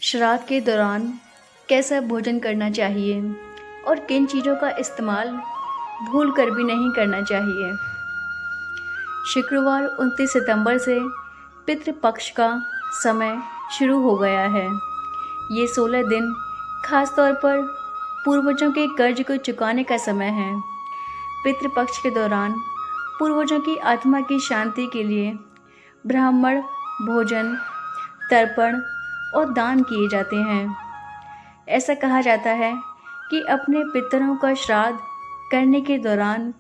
श्राद्ध के दौरान कैसा भोजन करना चाहिए और किन चीज़ों का इस्तेमाल भूल कर भी नहीं करना चाहिए। शुक्रवार 29 सितंबर से पितृपक्ष का समय शुरू हो गया है। ये 16 दिन खास तौर पर पूर्वजों के कर्ज को चुकाने का समय है। पितृपक्ष के दौरान पूर्वजों की आत्मा की शांति के लिए ब्राह्मण भोजन, तर्पण और दान किए जाते हैं। ऐसा कहा जाता है कि अपने पितरों का श्राद्ध करने के दौरान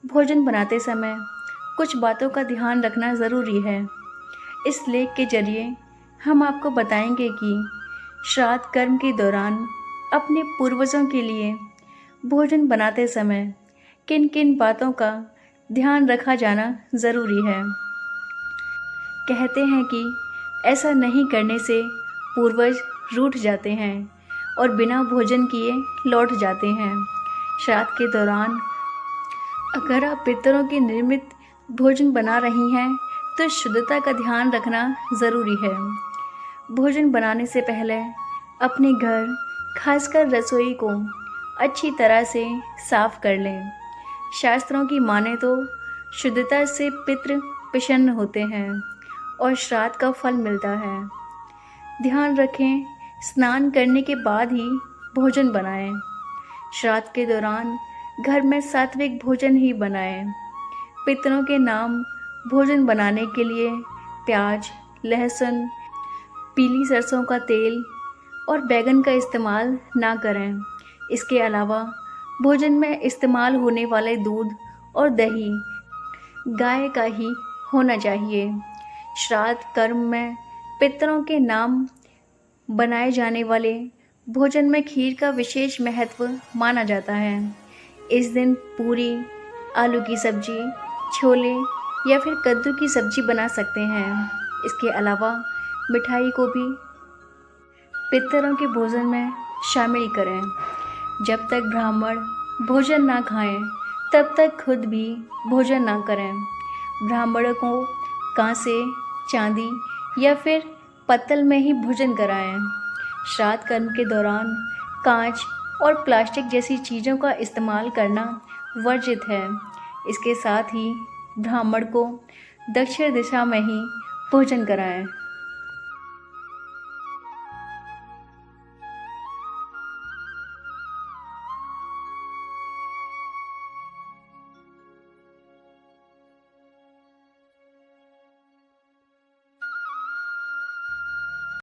भोजन बनाते समय कुछ बातों का ध्यान रखना ज़रूरी है। इस लेख के जरिए हम आपको बताएंगे कि श्राद्ध कर्म के दौरान अपने पूर्वजों के लिए भोजन बनाते समय किन किन बातों का ध्यान रखा जाना ज़रूरी है। कहते हैं कि ऐसा नहीं करने से पूर्वज रूठ जाते हैं और बिना भोजन किए लौट जाते हैं। श्राद्ध के दौरान अगर आप पितरों के निर्मित भोजन बना रही हैं तो शुद्धता का ध्यान रखना ज़रूरी है। भोजन बनाने से पहले अपने घर, खासकर रसोई को अच्छी तरह से साफ कर लें। शास्त्रों की माने तो शुद्धता से पितृ प्रसन्न होते हैं और श्राद्ध का फल मिलता है। ध्यान रखें, स्नान करने के बाद ही भोजन बनाएं। श्राद्ध के दौरान घर में सात्विक भोजन ही बनाएं। पितरों के नाम भोजन बनाने के लिए प्याज, लहसुन, पीली सरसों का तेल और बैंगन का इस्तेमाल ना करें। इसके अलावा भोजन में इस्तेमाल होने वाले दूध और दही गाय का ही होना चाहिए। श्राद्ध कर्म में पितरों के नाम बनाए जाने वाले भोजन में खीर का विशेष महत्व माना जाता है। इस दिन पूरी, आलू की सब्जी, छोले या फिर कद्दू की सब्जी बना सकते हैं। इसके अलावा मिठाई को भी पितरों के भोजन में शामिल करें। जब तक ब्राह्मण भोजन ना खाएं तब तक खुद भी भोजन ना करें। ब्राह्मणों को कांसे, चांदी या फिर पत्तल में ही भोजन कराएं। श्राद्ध कर्म के दौरान कांच और प्लास्टिक जैसी चीज़ों का इस्तेमाल करना वर्जित है। इसके साथ ही ब्राह्मण को दक्षिण दिशा में ही भोजन कराएं।